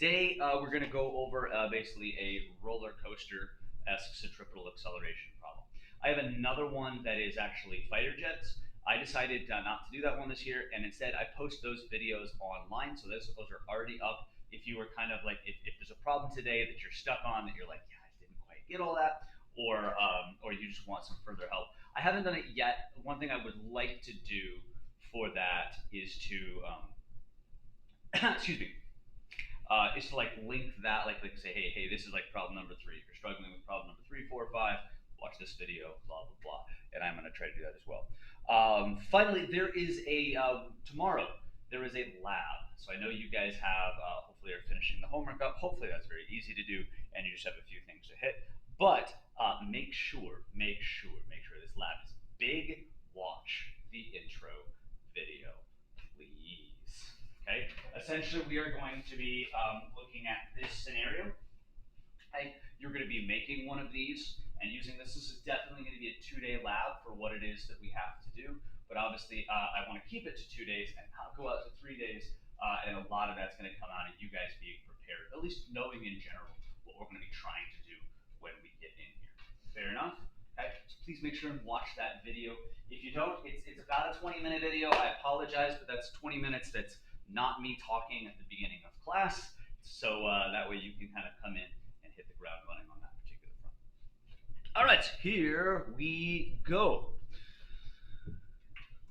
today we're going to go over basically a roller coaster-esque centripetal acceleration problem. I have another one that is actually fighter jets. I decided not to do that one this year, and instead I post those videos online, so those are already up. If you were kind of like, if there's a problem today that you're stuck on, that you're like, yeah, I didn't quite get all that, or you just want some further help. I haven't done it yet. One thing I would like to do for that is to excuse me, is to like link that, like say, hey, this is like problem number 3. If you're struggling with problem number 3, 4, 5, watch this video, blah blah blah, and I'm going to try to do that as well. Finally, there is a tomorrow. There is a lab, so I know you guys have hopefully are finishing the homework up. Hopefully that's very easy to do, and you just have a few things to hit. But make sure this lab is big. Watch the intro video, please. Okay. Essentially, we are going to be looking at this scenario. Okay. You're going to be making one of these and using this. This is definitely going to be a 2-day lab for what it is that we have to do. But obviously, I want to keep it to 2 days and not go out to 3 days. And a lot of that's going to come out of you guys being prepared, at least knowing in general what we're going to be trying to do when we get in here. Fair enough? Okay, so please make sure and watch that video. If you don't, it's about a 20-minute video. I apologize, but that's 20 minutes that's not me talking at the beginning of class. So that way you can kind of come in and hit the ground running on that particular front. All right, here we go.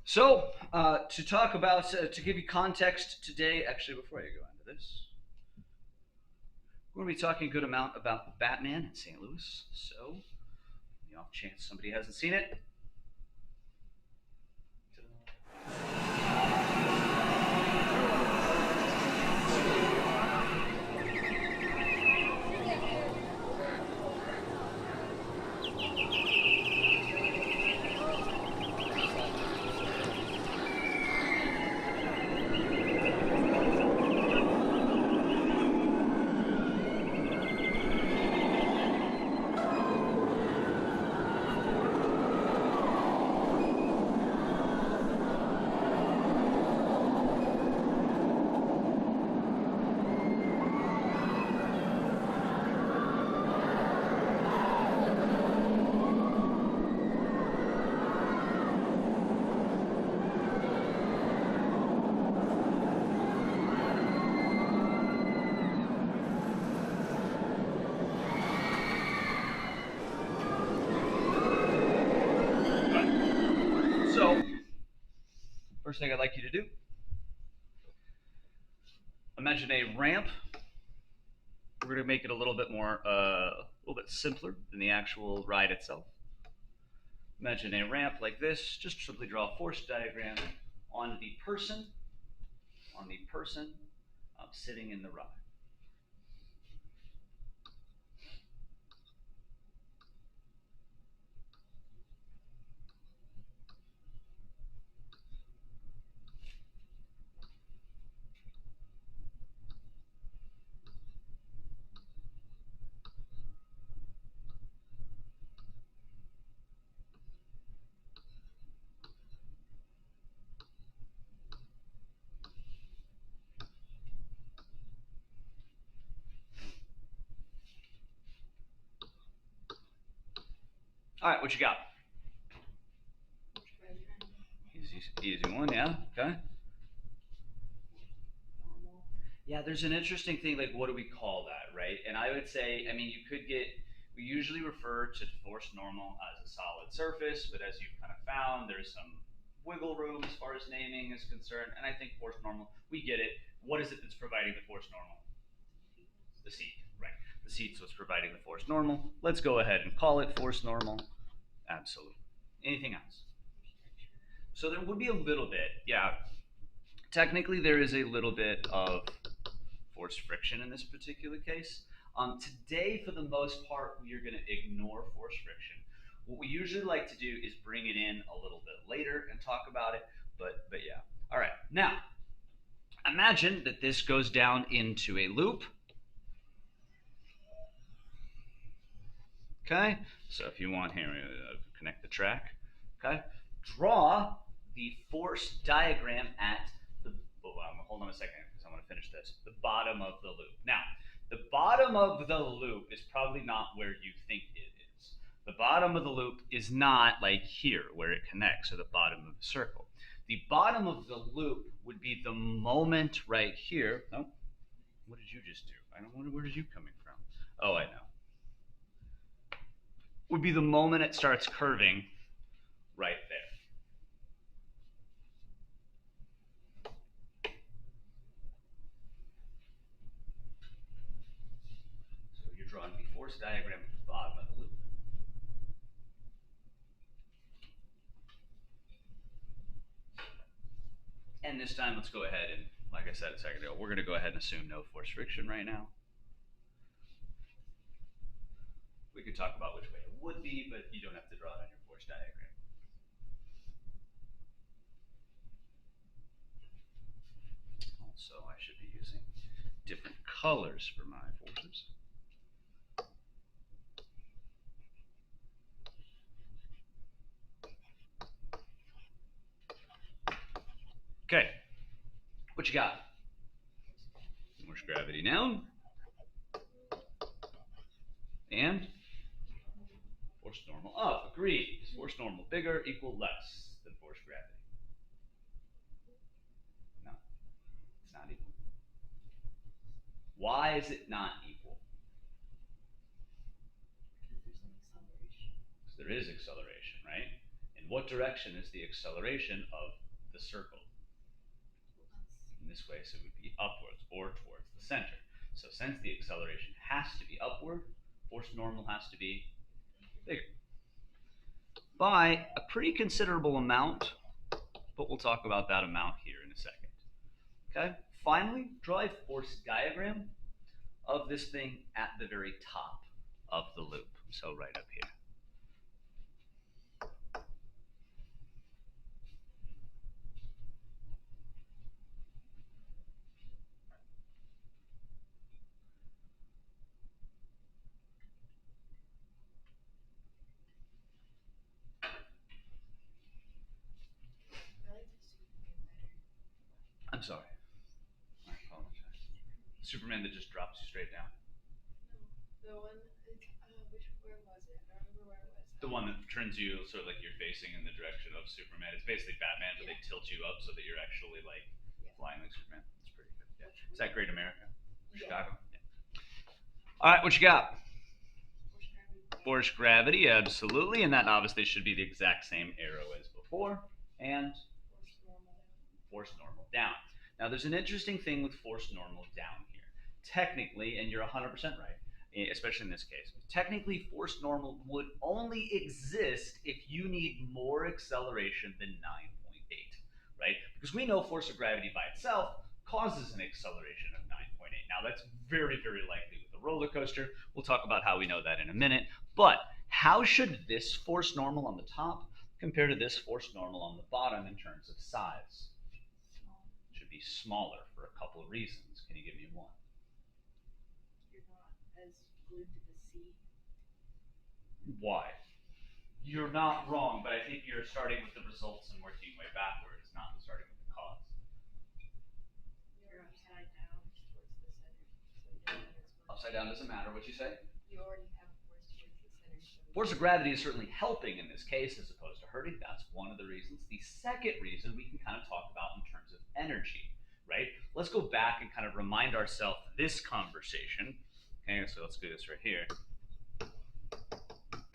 So to talk about, to give you context today, actually before I go into this, we're going to be talking a good amount about the Batman in St. Louis. So, the off chance somebody hasn't seen it. First thing I'd like you to do, imagine a ramp. We're going to make it a little bit more, a little bit simpler than the actual ride itself. Imagine a ramp like this. Just simply draw a force diagram on the person sitting in the ride. All right, what you got? Easy one, yeah. Okay. Yeah, there's an interesting thing, like what do we call that, right? And I would say, I mean, you could get, we usually refer to force normal as a solid surface, but as you've kind of found, there's some wiggle room as far as naming is concerned, and I think force normal, we get it. What is it that's providing the force normal? The seat, right? The seat's what's providing the force normal. Let's go ahead and call it force normal. Absolutely. Anything else? So there would be a little bit, yeah. Technically, there is a little bit of force friction in this particular case. Today, for the most part, we are going to ignore force friction. What we usually like to do is bring it in a little bit later and talk about it, but yeah. All right, now, imagine that this goes down into a loop. Okay, so if you want here, connect the track. Okay, draw the force diagram at the, hold on a second, because I want to finish this. The bottom of the loop. Now, the bottom of the loop is probably not where you think it is. The bottom of the loop is not like here where it connects, or the bottom of the circle. The bottom of the loop would be the moment right here. Oh, what did you just do? I don't wonder where did you coming from? Oh, I know. Would be the moment it starts curving right there. So you're drawing the force diagram at the bottom of the loop. And this time, let's go ahead and, like I said a second ago, we're going to go ahead and assume no force friction right now. We could talk about which way it would be, but you don't have to draw it on your force diagram. Also, I should be using different colors for my forces. Okay, what you got? Force gravity down. And force normal up. Agreed. Is force normal bigger, equal, less than force gravity? No, it's not equal. Why is it not equal? Because there is acceleration, right? In what direction is the acceleration of the circle? In this way, so it would be upwards or towards the center. So since the acceleration has to be upward, force normal has to be bigger by a pretty considerable amount, but we'll talk about that amount here in a second. Okay, finally, draw a force diagram of this thing at the very top of the loop. So right up here. I'm sorry. I apologize. Superman that just drops you straight down. No, the one, where was it? I don't remember where it was. The one that turns you sort of like you're facing in the direction of Superman. It's basically Batman, but they tilt you up so that you're actually like flying like Superman. It's pretty good. Yeah. Is that Great America? Chicago? Yeah. All right, what you got? Force gravity, absolutely. And that obviously should be the exact same arrow as before. And force normal down. Now, there's an interesting thing with force normal down here. Technically, and you're 100% right, especially in this case, technically force normal would only exist if you need more acceleration than 9.8, right? Because we know force of gravity by itself causes an acceleration of 9.8. Now, that's very, very likely with a roller coaster. We'll talk about how we know that in a minute. But how should this force normal on the top compare to this force normal on the bottom in terms of size? Be smaller for a couple of reasons. Can you give me one? You're not as glued to the seat. Why? You're not wrong, but I think you're starting with the results and working way backwards, not starting with the cause. You're upside down towards the center. So upside down doesn't matter. What'd you say? You already have a force towards the center. So force of gravity is certainly helping in this case as opposed to hurting. That's one of the reasons. The second reason we can kind of talk about in terms of energy, right? Let's go back and kind of remind ourselves this conversation. Okay, so let's do this right here.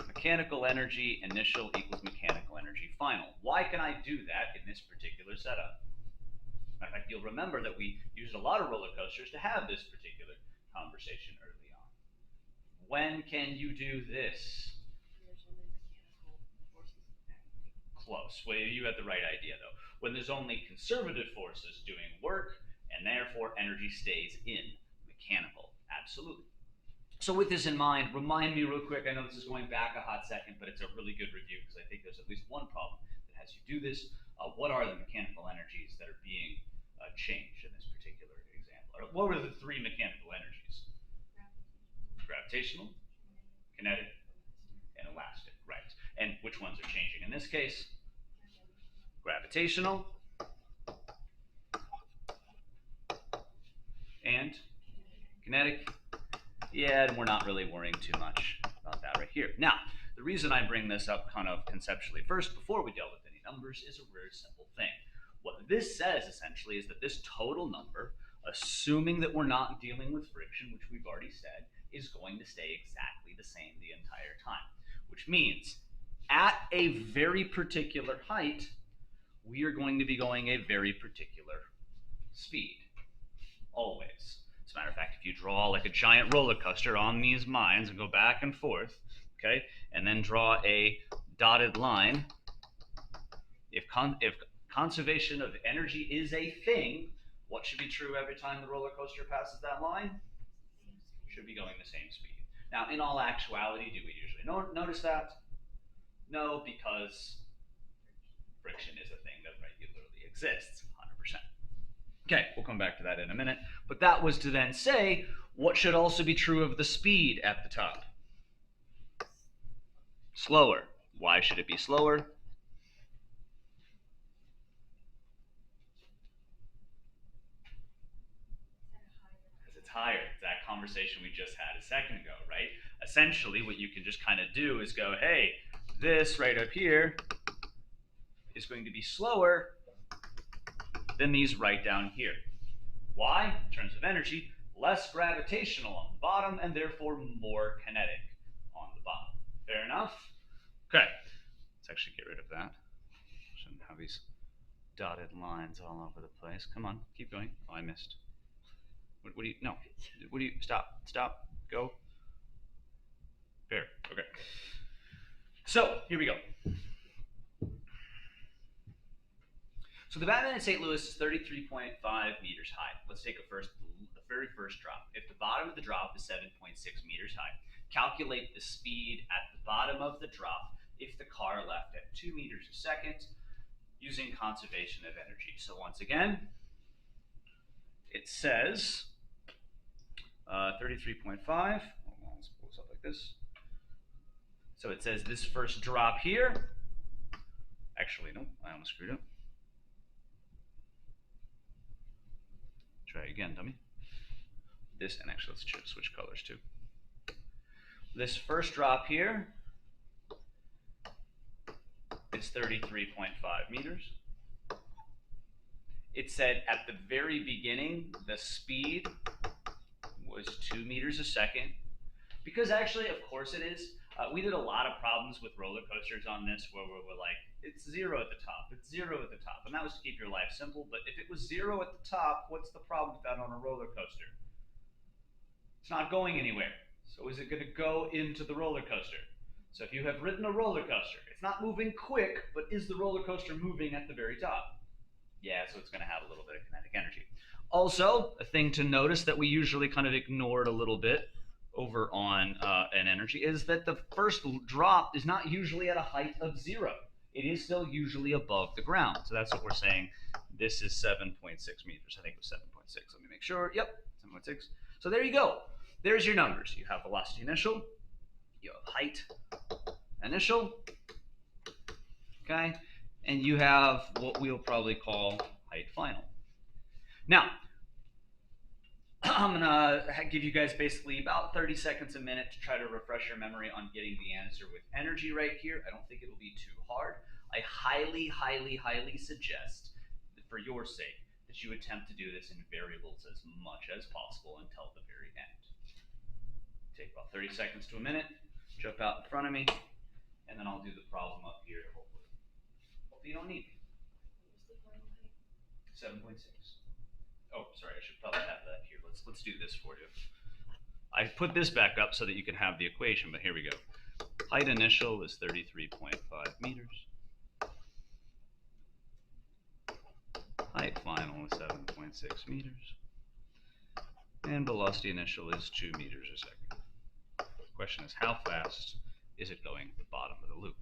Mechanical energy initial equals mechanical energy final. Why can I do that in this particular setup? In fact, you'll remember that we used a lot of roller coasters to have this particular conversation early on. When can you do this? there's only mechanical forces acting. Close. Well, you had the right idea, though. When there's only conservative forces doing work, and therefore energy stays in mechanical. Absolutely. So with this in mind, remind me real quick, I know this is going back a hot second, but it's a really good review because I think there's at least one problem that has you do this. What are the mechanical energies that are being changed in this particular example? Or what were the three mechanical energies? Gravitational, kinetic, and elastic, right. And which ones are changing in this case? Gravitational and kinetic. Yeah, and we're not really worrying too much about that right here. Now, the reason I bring this up kind of conceptually first, before we deal with any numbers, is a very simple thing. What this says essentially is that this total number, assuming that we're not dealing with friction, which we've already said, is going to stay exactly the same the entire time. Which means at a very particular height, we are going to be going a very particular speed, always. As a matter of fact, if you draw like a giant roller coaster on these mines and go back and forth, okay, and then draw a dotted line, if conservation of energy is a thing, what should be true every time the roller coaster passes that line? Should be going the same speed. Now, in all actuality, do we usually notice that? No, because friction is a thing that regularly exists, 100%. Okay, we'll come back to that in a minute. But that was to then say, what should also be true of the speed at the top? Slower. Why should it be slower? Because it's higher. It's that conversation we just had a second ago, right? Essentially, what you can just kind of do is go, hey, this right up here is going to be slower than these right down here. Why? In terms of energy, less gravitational on the bottom and therefore more kinetic on the bottom. Fair enough? Okay, let's actually get rid of that. Shouldn't have these dotted lines all over the place. Come on, keep going. Oh, I missed. What do you, no. What do you, stop, go. There, okay. So, here we go. So the Batman in St. Louis is 33.5 meters high. Let's take the very first drop. If the bottom of the drop is 7.6 meters high, calculate the speed at the bottom of the drop if the car left at 2 meters a second using conservation of energy. So once again, it says 33.5. Let's pull this up like this. So it says this first drop here. Actually, no, I almost screwed up. Try again, dummy. This, and actually let's switch colors too. This first drop here is 33.5 meters. It said at the very beginning, the speed was 2 meters a second. Because actually, of course it is. We did a lot of problems with roller coasters on this where we're like, it's 0 at the top, it's 0 at the top. And that was to keep your life simple, but if it was 0 at the top, what's the problem with that on a roller coaster? It's not going anywhere. So is it going to go into the roller coaster? So if you have ridden a roller coaster, it's not moving quick, but is the roller coaster moving at the very top? Yeah, so it's going to have a little bit of kinetic energy. Also, a thing to notice that we usually kind of ignored a little bit over on an energy is that the first drop is not usually at a height of 0. It is still usually above the ground. So that's what we're saying. This is 7.6 meters. I think it was 7.6. Let me make sure. Yep, 7.6. So there you go. There's your numbers. You have velocity initial. You have height initial. Okay. And you have what we'll probably call height final. Now, I'm going to give you guys basically about 30 seconds a minute to try to refresh your memory on getting the answer with energy right here. I don't think it'll be too hard. I highly, highly, highly suggest that for your sake that you attempt to do this in variables as much as possible until the very end. Take about 30 seconds to a minute, jump out in front of me, and then I'll do the problem up here, hopefully. Hopefully you don't need me. 7.6. Oh, sorry, I should probably have that here. Let's do this for you. I put this back up so that you can have the equation, but here we go. Height initial is 33.5 meters. Height final is 7.6 meters. And velocity initial is 2 meters a second. The question is, how fast is it going at the bottom of the loop?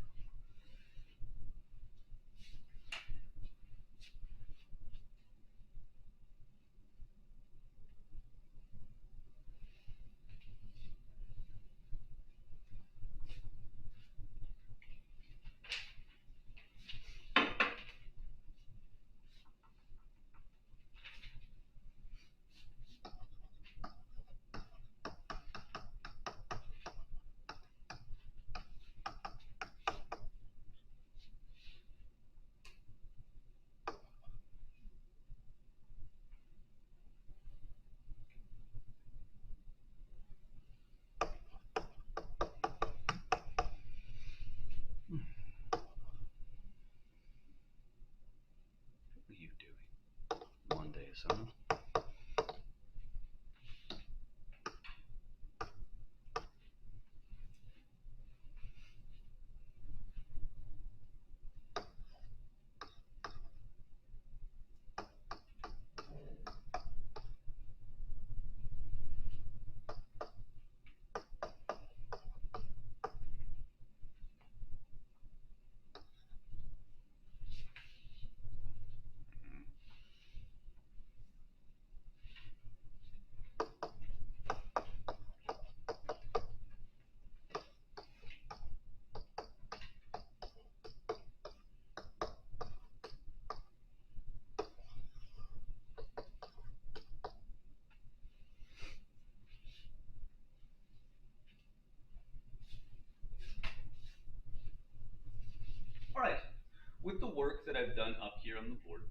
done up here on the board.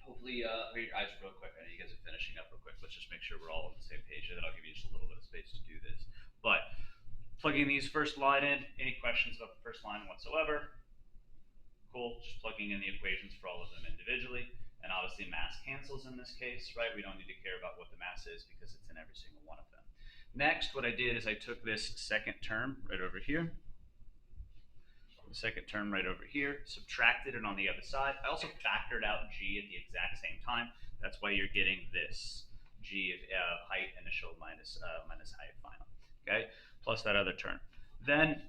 Hopefully, read your eyes real quick. I know you guys are finishing up real quick. Let's just make sure we're all on the same page, and then I'll give you just a little bit of space to do this. But plugging these first line in, any questions about the first line whatsoever? Cool, just plugging in the equations for all of them individually. And obviously mass cancels in this case, right? We don't need to care about what the mass is because it's in every single one of them. Next, what I did is I took this second term right over here, the second term right over here, subtracted it on the other side. I also factored out G at the exact same time. That's why you're getting this G of height initial minus height final, okay? Plus that other term. Then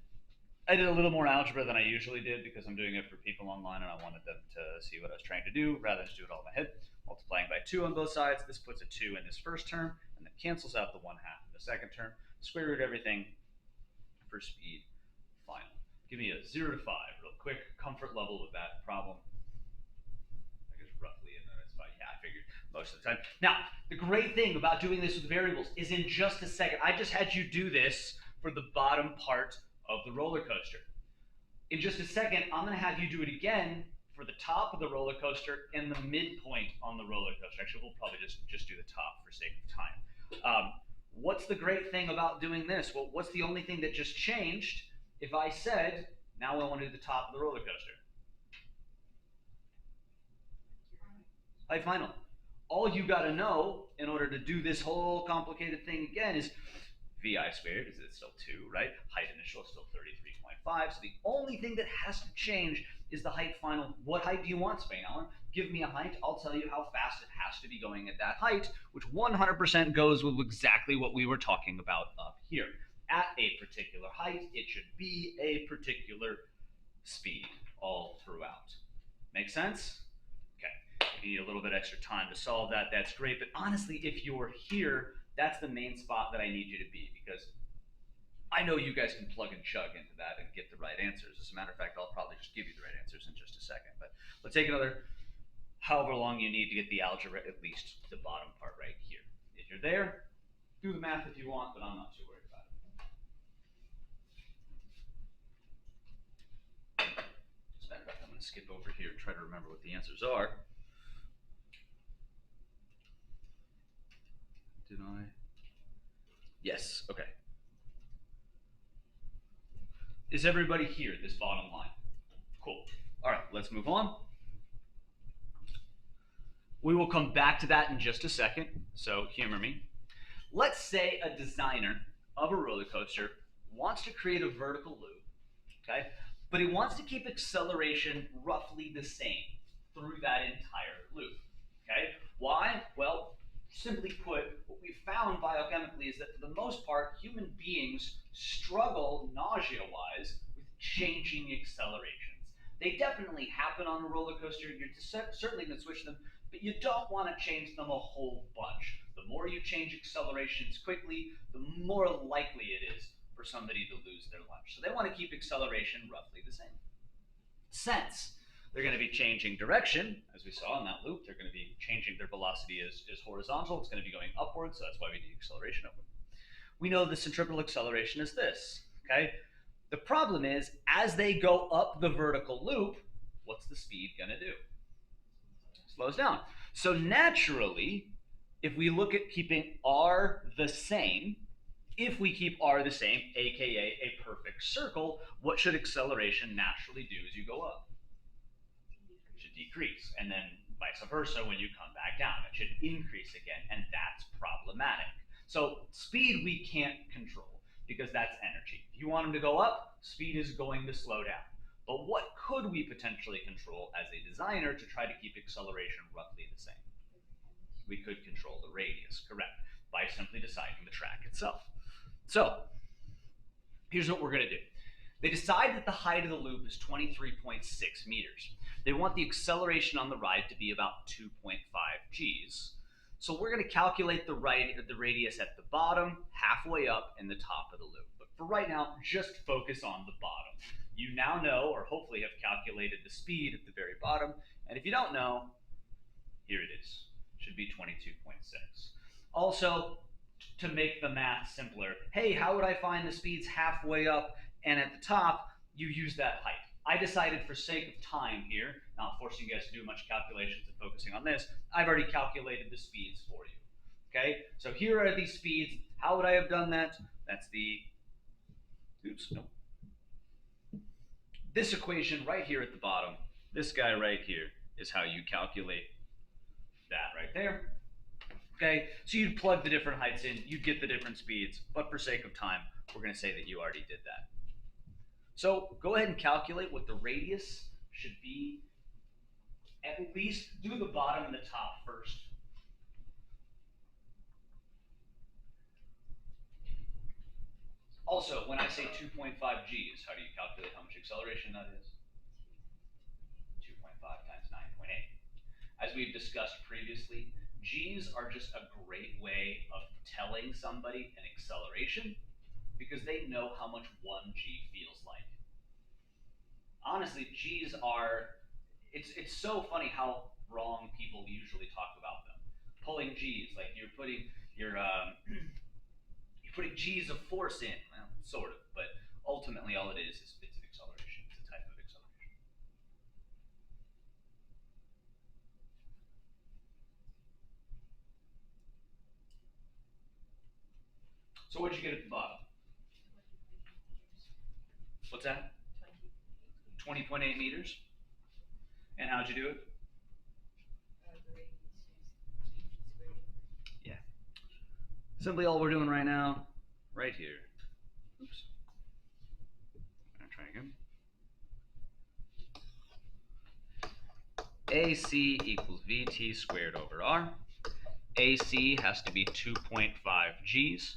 I did a little more algebra than I usually did because I'm doing it for people online and I wanted them to see what I was trying to do rather than just do it all in my head. Multiplying by 2 on both sides, this puts a 2 in this first term and then cancels out the 1/2 in the second term. Square root everything for speed final. Give me a 0 to 5 real quick. Comfort level with that problem. I guess roughly in there, it's fine. Yeah, I figured most of the time. Now, the great thing about doing this with variables is in just a second, I just had you do this for the bottom part of the roller coaster. In just a second, I'm going to have you do it again for the top of the roller coaster and the midpoint on the roller coaster. Actually, we'll probably just do the top for sake of time. What's the great thing about doing this? Well, what's the only thing that just changed if I said, now I want to do the top of the roller coaster? Height final. All you got to know in order to do this whole complicated thing again is VI squared, is it still 2, right? Height initial is still 33.5. So the only thing that has to change is the height final. What height do you want, Spain Allen? Give me a height. I'll tell you how fast it has to be going at that height, which 100% goes with exactly what we were talking about up here. At a particular height, it should be a particular speed all throughout. Make sense? Okay. If you need a little bit extra time to solve that, that's great. But honestly, if you're here, that's the main spot that I need you to be because I know you guys can plug and chug into that and get the right answers. As a matter of fact, I'll probably just give you the right answers in just a second. But let's take another however long you need to get the algebra, at least the bottom part right here. If you're there, do the math if you want, but I'm not too worried about it. As a matter of fact, I'm going to skip over here and try to remember what the answers are. Did I? Yes, okay. Is everybody here at this bottom line? Cool. All right, let's move on. We will come back to that in just a second, so humor me. Let's say a designer of a roller coaster wants to create a vertical loop, okay? But he wants to keep acceleration roughly the same through that entire loop, okay? Why? Well, simply put, what we found biochemically is that for the most part, human beings struggle nausea-wise with changing accelerations. They definitely happen on a roller coaster. You're certainly going to switch them, but you don't want to change them a whole bunch. The more you change accelerations quickly, the more likely it is for somebody to lose their lunch. So they want to keep acceleration roughly the same. Since they're going to be changing direction, as we saw in that loop. They're going to be changing their velocity is horizontal. It's going to be going upwards, so that's why we need acceleration upward. We know the centripetal acceleration is this, okay? The problem is, as they go up the vertical loop, what's the speed going to do? Slows down. So naturally, if we look at keeping r the same, if we keep r the same, aka a perfect circle, what should acceleration naturally do as you go up? Decrease, and then vice versa when you come back down. It should increase again, and that's problematic. So speed we can't control because that's energy. If you want them to go up, speed is going to slow down. But what could we potentially control as a designer to try to keep acceleration roughly the same? We could control the radius, correct, by simply deciding the track itself. So here's what we're going to do. They decide that the height of the loop is 23.6 meters. They want the acceleration on the ride to be about 2.5 g's. So we're going to calculate the radius at the bottom, halfway up, and the top of the loop. But for right now, just focus on the bottom. You now know, or hopefully have calculated the speed at the very bottom. And if you don't know, here it is. It should be 22.6. Also, to make the math simpler, hey, how would I find the speeds halfway up and at the top? You use that height. I decided for sake of time here, not forcing you guys to do much calculations and focusing on this, I've already calculated the speeds for you. Okay, so here are these speeds. How would I have done that? That's the, oops, no. This equation right here at the bottom, this guy right here, is how you calculate that right there. Okay, so you'd plug the different heights in, you'd get the different speeds, but for sake of time, we're going to say that you already did that. So go ahead and calculate what the radius should be. At least do the bottom and the top first. Also, when I say 2.5 g's, how do you calculate how much acceleration that is? 2.5 times 9.8. As we've discussed previously, g's are just a great way of telling somebody an acceleration because they know how much 1 g feels like. Honestly, g's are, it's so funny how wrong people usually talk about them. Pulling g's, like you're putting your you're putting g's of force in. Well, sort of, but ultimately all it is it's an acceleration. It's a type of acceleration. So what'd you get at the bottom? What's that? 20.8 meters. And how'd you do it? Yeah. Simply all we're doing right now, right here. Oops. I'm gonna try again. AC equals VT squared over R. AC has to be 2.5 Gs.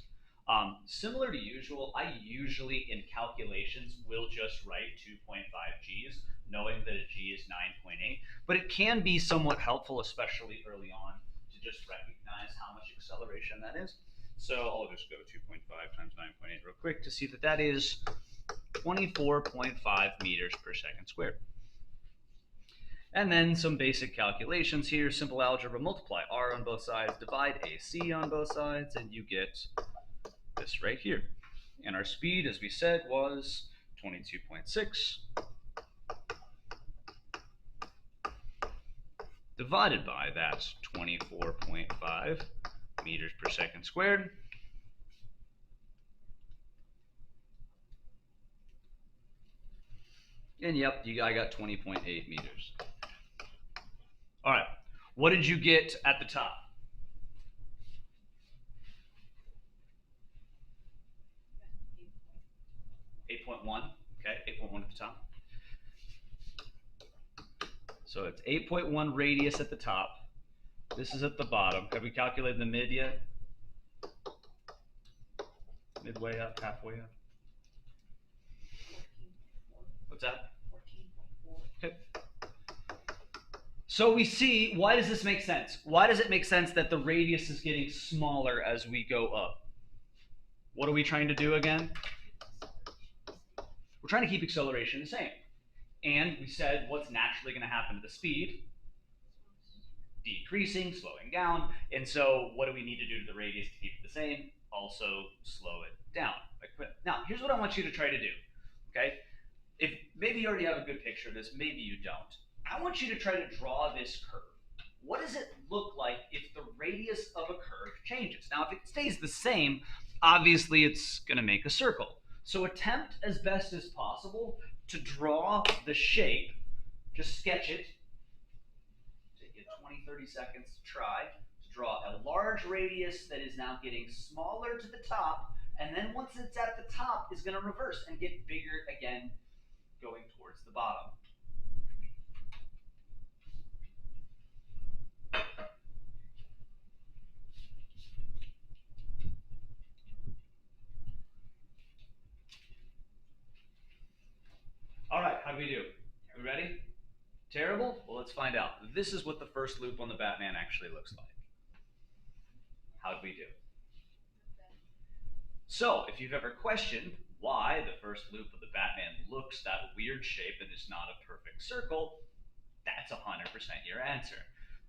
Similar to usual, I usually in calculations will just write 2.5 Gs, knowing that a G is 9.8, but it can be somewhat helpful, especially early on, to just recognize how much acceleration that is. So I'll just go 2.5 times 9.8 real quick to see that that is 24.5 meters per second squared. And then some basic calculations here, simple algebra, multiply R on both sides, divide AC on both sides, and you get this right here. And our speed, as we said, was 22.6 divided by, that's 24.5 meters per second squared. And yep, I got 20.8 meters. All right, what did you get at the top? 8.1, okay, 8.1 at the top. So it's 8.1 radius at the top. This is at the bottom. Have we calculated the mid yet? Midway up, halfway up? What's that? 14.4. Okay. So we see, why does this make sense? Why does it make sense that the radius is getting smaller as we go up? What are we trying to do again? We're trying to keep acceleration the same. And we said what's naturally going to happen to the speed? Decreasing, slowing down. And so what do we need to do to the radius to keep it the same? Also slow it down. Now, here's what I want you to try to do. Okay? If maybe you already have a good picture of this, maybe you don't. I want you to try to draw this curve. What does it look like if the radius of a curve changes? Now, if it stays the same, obviously it's going to make a circle. So attempt as best as possible to draw the shape. Just sketch it. Take you 20, 30 seconds to try to draw a large radius that is now getting smaller to the top, and then once it's at the top, is going to reverse and get bigger again, going towards the bottom. All right, how do we do? Are we ready? Terrible? Well, let's find out. This is what the first loop on the Batman actually looks like. How'd we do? So, if you've ever questioned why the first loop of the Batman looks that weird shape and is not a perfect circle, that's 100% your answer.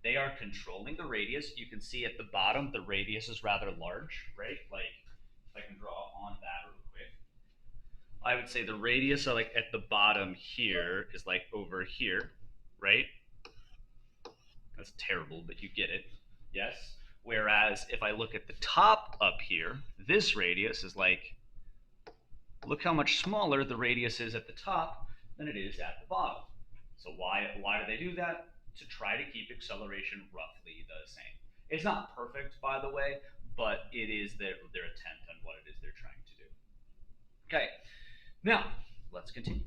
They are controlling the radius. You can see at the bottom, the radius is rather large, right? Like, if I can draw on that real quick. would say the radius like at the bottom here is like over here, right? That's terrible, but you get it. Yes? Whereas if I look at the top up here, this radius is like, look how much smaller the radius is at the top than it is at the bottom. So why do they do that? To try to keep acceleration roughly the same. It's not perfect, by the way, but it is their attempt on what it is they're trying to do. Okay, now let's continue.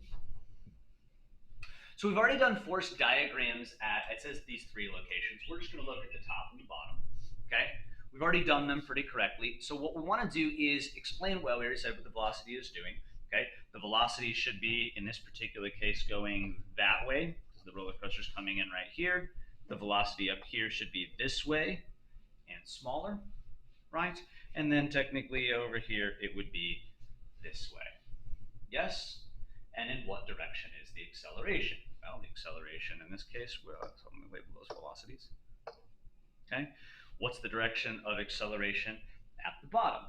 So we've already done force diagrams at, it says these 3 locations. We're just going to look at the top and the bottom. Okay, we've already done them pretty correctly. So what we want to do is explain, well, we already said what the velocity is doing. Okay, the velocity should be, in this particular case, going that way, because the roller coaster is coming in right here. The velocity up here should be this way and smaller, right? And then technically over here, it would be this way. Yes? And in what direction is the acceleration? Well, the acceleration in this case, well, so let me label those velocities. Okay, what's the direction of acceleration at the bottom?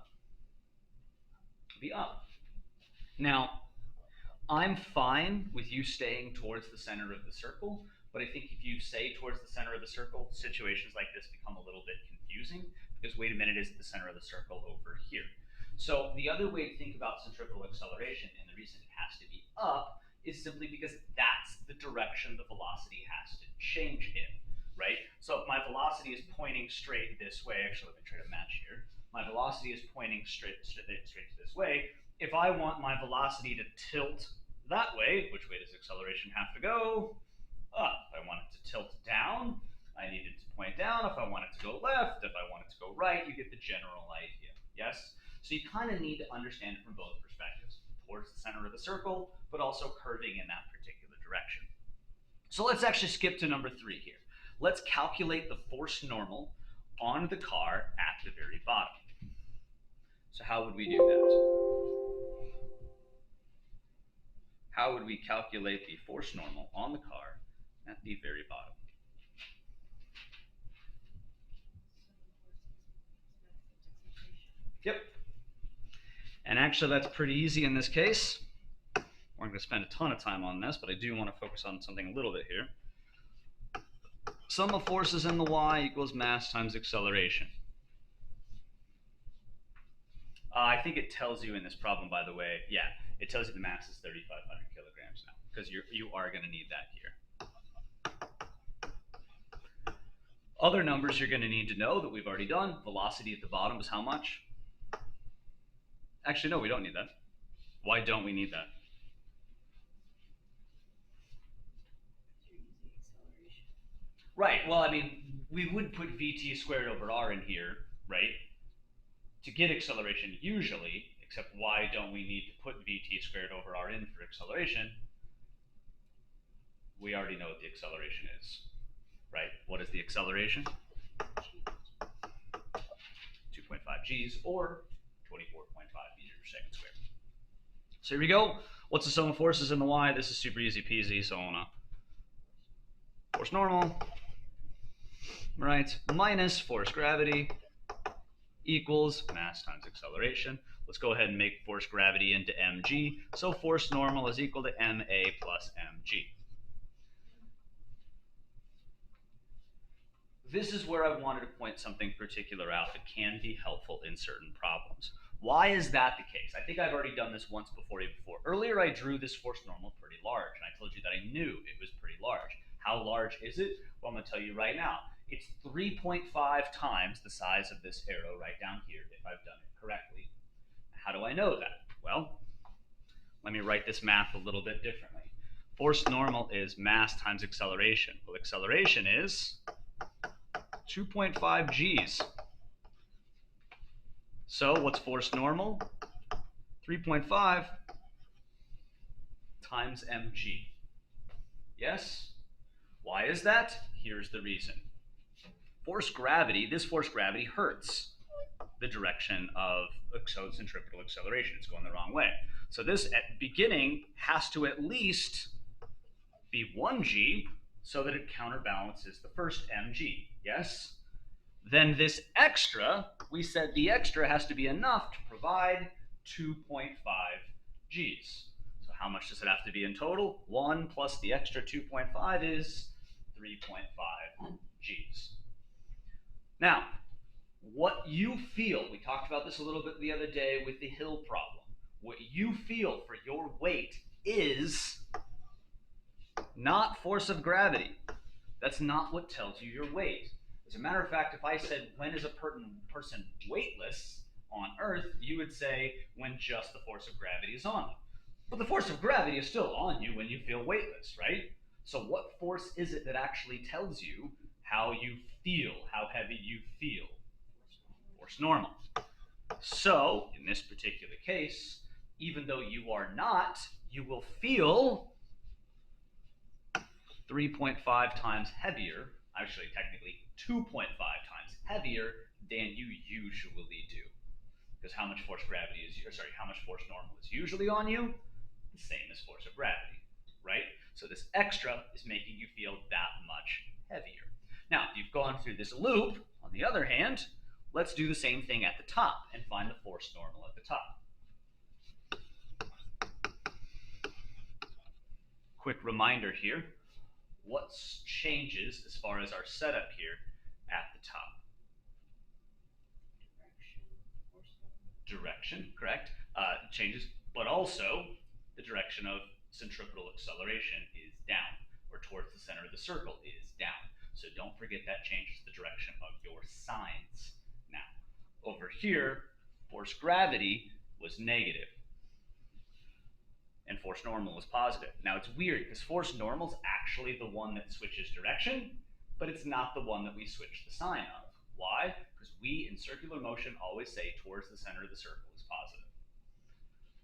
Be up. Now, I'm fine with you staying towards the center of the circle, but I think if you stay towards the center of the circle, situations like this become a little bit confusing, because wait a minute, is the center of the circle over here? So the other way to think about centripetal acceleration, and the reason it has to be up, is simply because that's the direction the velocity has to change in, right? So if my velocity is pointing straight this way, actually let me try to match here. My velocity is pointing straight to this way. If I want my velocity to tilt that way, which way does acceleration have to go? Up. If I want it to tilt down, I need it to point down. If I want it to go left, if I want it to go right, you get the general idea, yes? So you kind of need to understand it from both perspectives, towards the center of the circle, but also curving in that particular direction. So let's actually skip to number 3 here. Let's calculate the force normal on the car at the very bottom. So how would we do that? How would we calculate the force normal on the car at the very bottom? Yep. And actually that's pretty easy in this case. We're going to spend a ton of time on this, but I do want to focus on something a little bit here. Sum of forces in the y equals mass times acceleration. I think it tells you in this problem, by the way, yeah, it tells you the mass is 3,500 kilograms now, because you are going to need that here. Other numbers you're going to need to know that we've already done. Velocity at the bottom is how much? Actually, no, we don't need that. Why don't we need that? Right, well, I mean, we would put vt squared over r in here, right? To get acceleration usually, except why don't we need to put vt squared over r in for acceleration? We already know what the acceleration is, right? What is the acceleration? 2.5 g's or 24.5 meters per second squared. So here we go. What's the sum of forces in the y? This is super easy peasy, so on force normal, right, minus force gravity equals mass times acceleration. Let's go ahead and make force gravity into mg. So force normal is equal to ma plus mg. This is where I wanted to point something particular out that can be helpful in certain problems. Why is that the case? I think I've already done this once before. Earlier I drew this force normal pretty large, and I told you that I knew it was pretty large. How large is it? Well, I'm going to tell you right now. It's 3.5 times the size of this arrow right down here, if I've done it correctly. How do I know that? Well, let me write this math a little bit differently. Force normal is mass times acceleration. Well, acceleration is 2.5 g's. So what's force normal? 3.5 times mg. Yes? Why is that? Here's the reason. Force gravity, this force gravity hurts the direction of centripetal acceleration. It's going the wrong way. So this at the beginning has to at least be 1 g so that it counterbalances the first mg. Yes? Then this extra, we said the extra has to be enough to provide 2.5 g's. how much does it have to be in total? 1 plus the extra 2.5 is 3.5 Gs. Now, what you feel, we talked about this a little bit the other day with the hill problem. What you feel for your weight is not force of gravity. That's not what tells you your weight. As a matter of fact, if I said, when is a person weightless on Earth, you would say, when just the force of gravity is on them. But the force of gravity is still on you when you feel weightless, right? So what force is it that actually tells you how you feel, how heavy you feel? Force normal. So, in this particular case, even though you are not, you will feel 3.5 times heavier, actually technically 2.5 times heavier than you usually do. Because how much force normal is usually on you? The same as force of gravity, right? So this extra is making you feel that much heavier. Now, if you've gone through this loop, on the other hand, let's do the same thing at the top and find the force normal at the top. Quick reminder here, what changes as far as our setup here at the top? Direction, correct, changes, but also the direction of centripetal acceleration is down, or towards the center of the circle is down. So don't forget that changes the direction of your signs. Now, over here, force gravity was negative, and force normal was positive. Now it's weird, because force normal is actually the one that switches direction, but it's not the one that we switch the sign of. Why? Because we, in circular motion, always say towards the center of the circle is positive.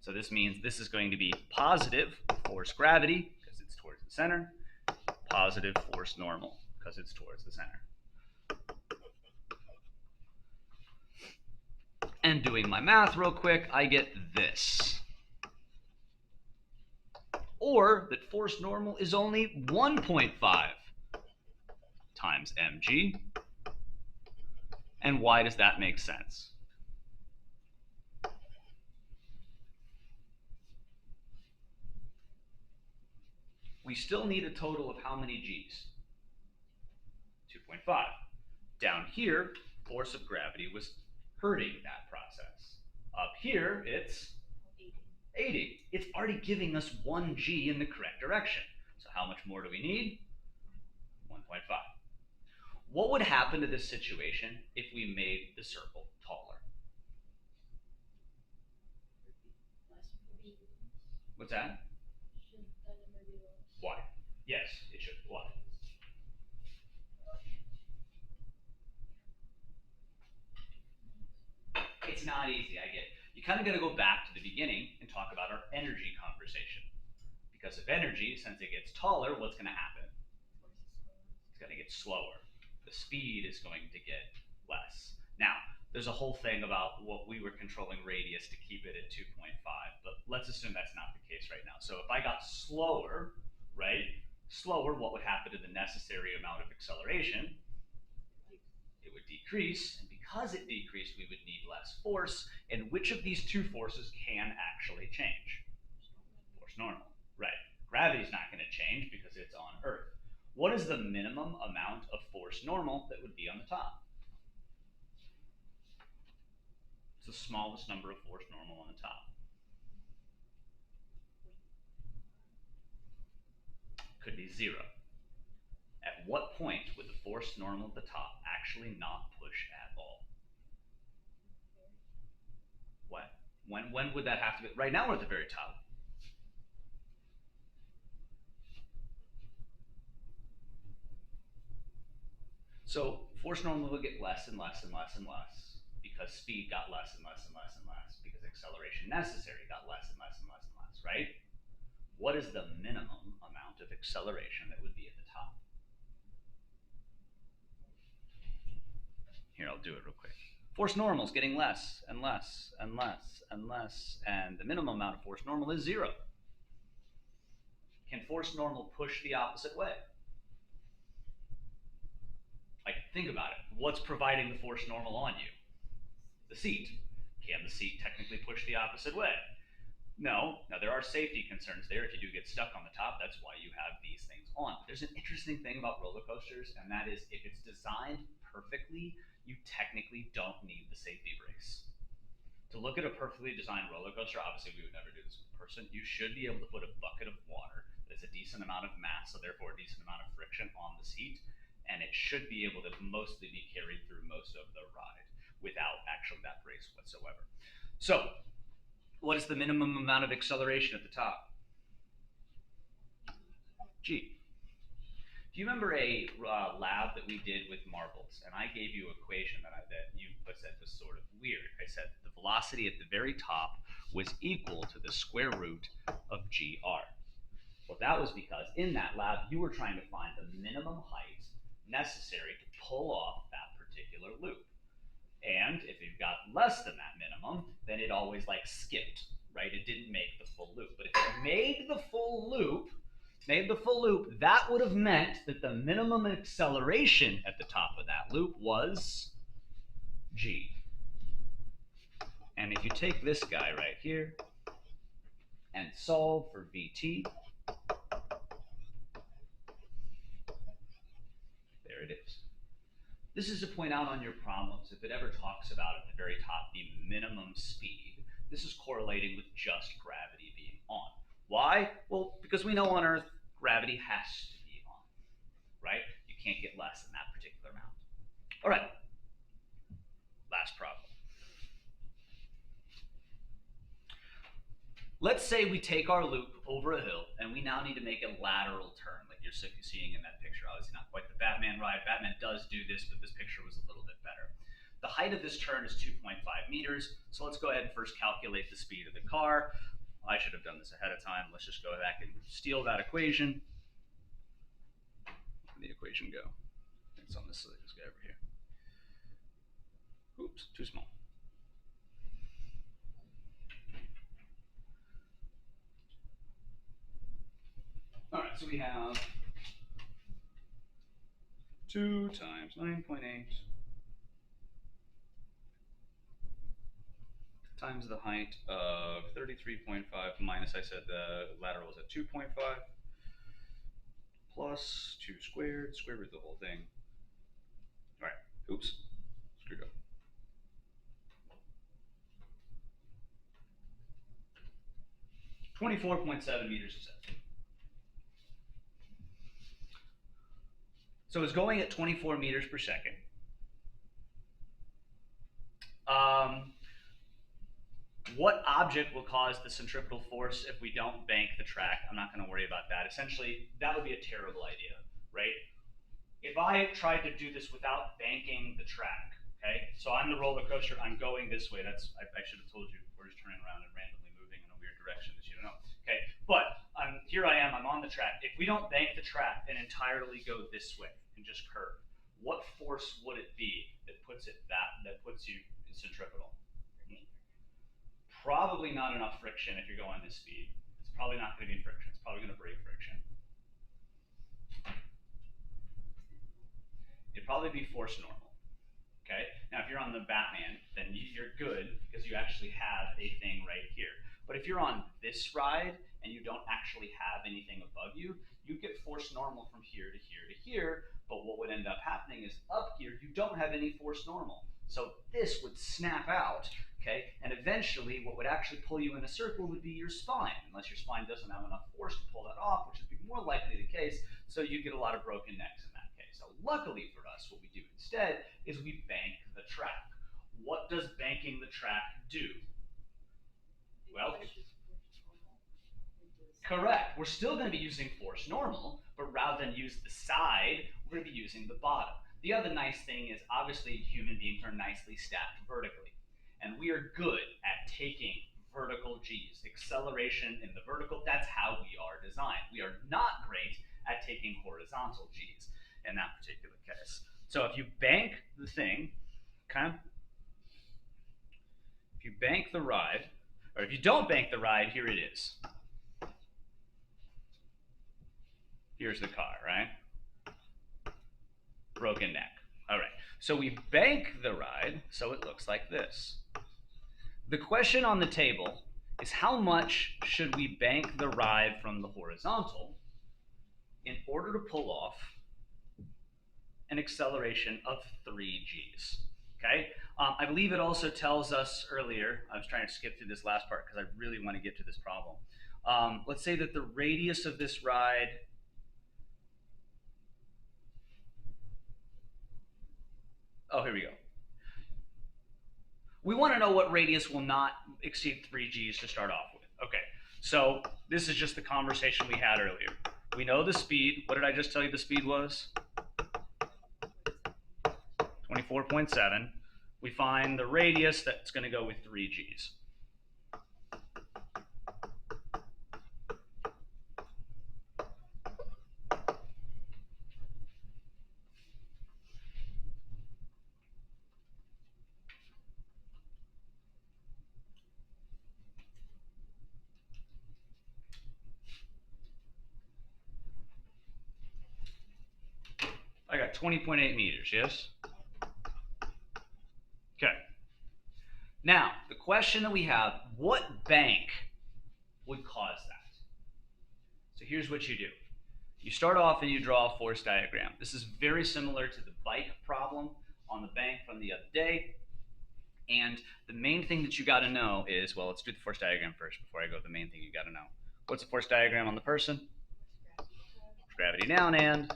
So this means this is going to be positive force gravity, because it's towards the center, positive force normal, because it's towards the center. And doing my math real quick, I get this. Or that force normal is only 1.5 times mg. And why does that make sense? We still need a total of how many G's? 2.5. Down here, force of gravity was hurting that process. Up here, it's 80. It's already giving us 1 G in the correct direction. So how much more do we need? 1.5. What would happen to this situation if we made the circle taller? What's that? Why? Yes, it should. Why? It's not easy, I get it. You kind of got to go back to the beginning and talk about our energy conversation. Because of energy, since it gets taller, what's going to happen? It's going to get slower. The speed is going to get less. Now, there's a whole thing about what we were controlling radius to keep it at 2.5, but let's assume that's not the case right now. So if I got slower, right? Slower, what would happen to the necessary amount of acceleration? It would decrease, and because it decreased, we would need less force. And which of these two forces can actually change? Force normal, right? Gravity's not going to change because it's on Earth. What is the minimum amount of force normal that would be on the top? It's the smallest number of force normal on the top. Could be 0. At what point would the force normal at the top actually not push at all? When would that have to be? Right now we're at the very top. So force normal will get less and less and less and less because speed got less and less and less and less because acceleration necessary got less and less and less and less, right? What is the minimum amount of acceleration that would be at the top? Here, I'll do it real quick. Force normal is getting less and less and less and less, and the minimum amount of force normal is 0. Can force normal push the opposite way? Like, think about it. What's providing the force normal on you? The seat. Can the seat technically push the opposite way? No. Now there are safety concerns there. If you do get stuck on the top, that's why you have these things on. But there's an interesting thing about roller coasters, and that is if it's designed perfectly, you technically don't need the safety brace. To look at a perfectly designed roller coaster, obviously we would never do this with a person. You should be able to put a bucket of water that's a decent amount of mass, so therefore a decent amount of friction on the seat, and it should be able to mostly be carried through most of the ride without actually that brace whatsoever. So, what is the minimum amount of acceleration at the top? G. Do you remember a lab that we did with marbles? And I gave you an equation that you said was sort of weird. I said the velocity at the very top was equal to the square root of gr. Well, that was because in that lab you were trying to find the minimum height necessary to pull off that particular loop. And if you've got less than that minimum, then it always like skipped, right? It didn't make the full loop. But if it made the full loop, that would have meant that the minimum acceleration at the top of that loop was g. And if you take this guy right here and solve for vt, there it is. This is to point out on your problems, if it ever talks about at the very top the minimum speed, this is correlating with just gravity being on. Why? Well, because we know on Earth, gravity has to be on, right? You can't get less than that particular amount. All right, last problem. Let's say we take our loop over a hill and we now need to make a lateral turn, like you're seeing in that picture. Obviously not quite the Batman ride. Batman does do this, but this picture was a little bit better. The height of this turn is 2.5 meters. So let's go ahead and first calculate the speed of the car. I should have done this ahead of time. Let's just go back and steal that equation. Where did the equation go? It's on this guy over here. Oops, too small. All right, so we have 2 times 9.8 times the height of 33.5 minus, I said the lateral is at 2.5, plus 2 squared, square root the whole thing. All right, oops, screwed up. .7 meters a second. So it's going at 24 meters per second. What object will cause the centripetal force if we don't bank the track? I'm not going to worry about that. Essentially, that would be a terrible idea, right? If I tried to do this without banking the track, okay? So I'm the roller coaster. I'm going this way. I should have told you we're just turning around and randomly moving in a weird direction that you don't know. Okay, but here I am. I'm on the track. If we don't bank the track and entirely go this way and just curve, what force would it be that puts you in centripetal? Probably not enough friction if you're going this speed. It's probably not going to be friction. It's probably going to break friction. It'd probably be force normal. Okay. Now, if you're on the Batman, then you're good because you actually have a thing right here. But if you're on this ride and you don't actually have anything above you, you get force normal from here to here to here. But what would end up happening is up here, you don't have any force normal. So this would snap out, okay? And eventually what would actually pull you in a circle would be your spine, unless your spine doesn't have enough force to pull that off, which would be more likely the case, so you get a lot of broken necks in that case. So luckily for us, what we do instead is we bank the track. What does banking the track do? Well, correct. We're still going to be using force normal, but rather than use the side, we're going to be using the bottom. The other nice thing is obviously human beings are nicely stacked vertically, and we are good at taking vertical G's. Acceleration in the vertical, that's how we are designed. We are not great at taking horizontal G's in that particular case. So if you bank the thing, okay, if you bank the ride, or if you don't bank the ride, here it is. Here's the car, right? Broken neck. All right, so we bank the ride so it looks like this. The question on the table is how much should we bank the ride from the horizontal in order to pull off an acceleration of 3 g's. Okay, I believe it also tells us earlier, I was trying to skip through this last part because I really want to get to this problem. Let's say that the radius of this ride here we go. We want to know what radius will not exceed 3 g's to start off with. Okay, so this is just the conversation we had earlier. We know the speed. What did I just tell you the speed was? 24.7. We find the radius that's going to go with 3 g's. I got 20.8 meters, yes? Okay. Now, the question that we have, what bank would cause that? So here's what you do. You start off and you draw a force diagram. This is very similar to the bike problem on the bank from the other day. And the main thing that you got to know is, well, let's do the force diagram first before I go to the main thing you got to know. What's the force diagram on the person? Gravity down and...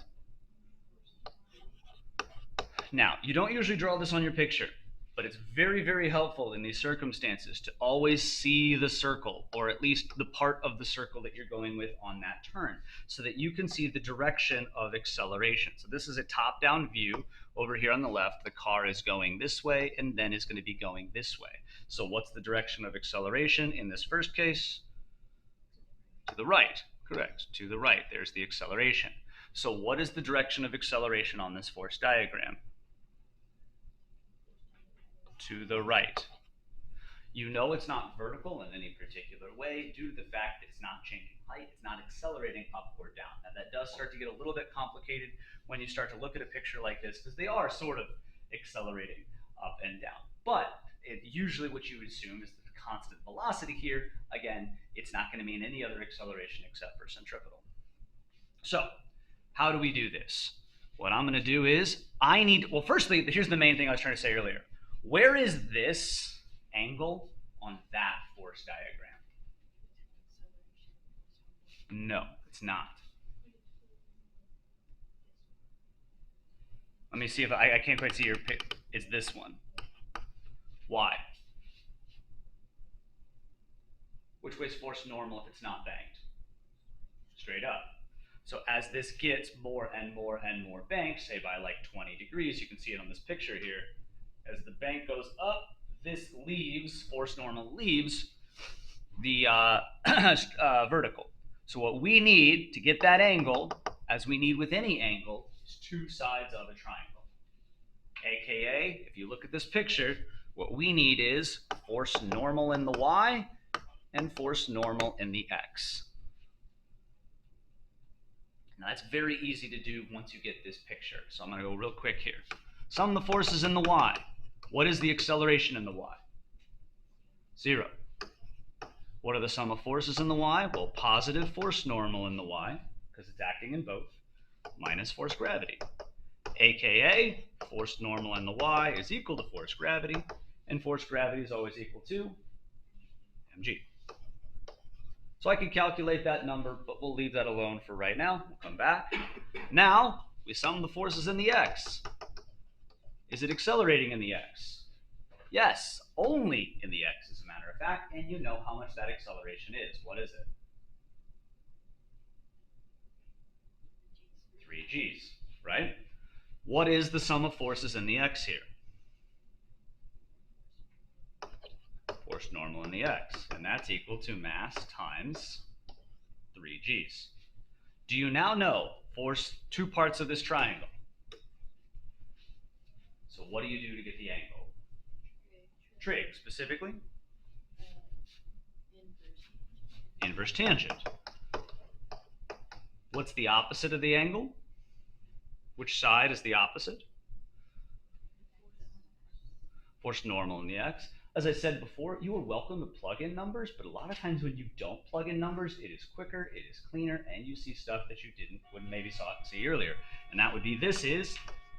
Now, you don't usually draw this on your picture, but it's very, very helpful in these circumstances to always see the circle, or at least the part of the circle that you're going with on that turn, so that you can see the direction of acceleration. So this is a top-down view. Over here on the left, the car is going this way and then is going to be going this way. So what's the direction of acceleration in this first case? To the right. Correct. To the right. There's the acceleration. So what is the direction of acceleration on this force diagram? To the right. You know it's not vertical in any particular way due to the fact that it's not changing height, it's not accelerating up or down. Now that does start to get a little bit complicated when you start to look at a picture like this, because they are sort of accelerating up and down. But usually what you would assume is that the constant velocity here, again, it's not going to mean any other acceleration except for centripetal. So how do we do this? What I'm going to do is well, firstly, here's the main thing I was trying to say earlier. Where is this angle on that force diagram? No, it's not. Let me see if I can't quite see your pic. It's this one. Why? Which way's force normal if it's not banked? Straight up. So as this gets more and more and more banked, say by like 20 degrees, you can see it on this picture here, as the bank goes up, this leaves, force normal leaves the vertical. So what we need to get that angle, as we need with any angle, is 2 sides of a triangle. AKA, if you look at this picture, what we need is force normal in the y and force normal in the x. Now that's very easy to do once you get this picture. So I'm going to go real quick here. Sum the forces in the y. What is the acceleration in the y? 0. What are the sum of forces in the y? Well, positive force normal in the y, because it's acting in both, minus force gravity. AKA, force normal in the y is equal to force gravity, and force gravity is always equal to mg. So I can calculate that number, but we'll leave that alone for right now. We'll come back. Now, we sum the forces in the x. Is it accelerating in the x? Yes, only in the x, as a matter of fact, and you know how much that acceleration is. What is it? 3 g's, right? What is the sum of forces in the x here? Force normal in the x, and that's equal to mass times 3 g's. Do you now know force 2 parts of this triangle? So what do you do to get the angle? Trig, specifically? Inverse tangent. What's the opposite of the angle? Which side is the opposite? Force normal in the x. As I said before, you are welcome to plug in numbers, but a lot of times when you don't plug in numbers, it is quicker, it is cleaner, and you see stuff that you wouldn't maybe see earlier. And that would be, this is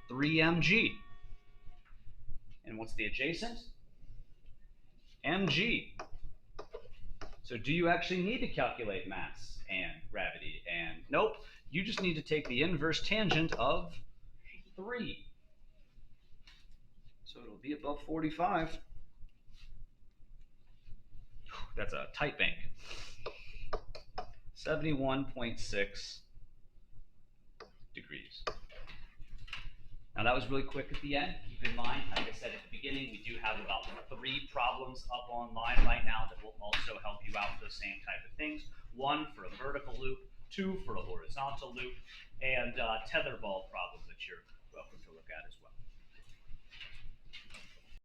3mg. And what's the adjacent? mg. So do you actually need to calculate mass and gravity? And nope, you just need to take the inverse tangent of 3. So it'll be above 45. That's a tight bank. 71.6 degrees. Now that was really quick at the end. Keep in mind, like I said at the beginning, we do have about 3 problems up online right now that will also help you out with the same type of things. 1 for a vertical loop, 2 for a horizontal loop, and tetherball problems that you're welcome to look at as well.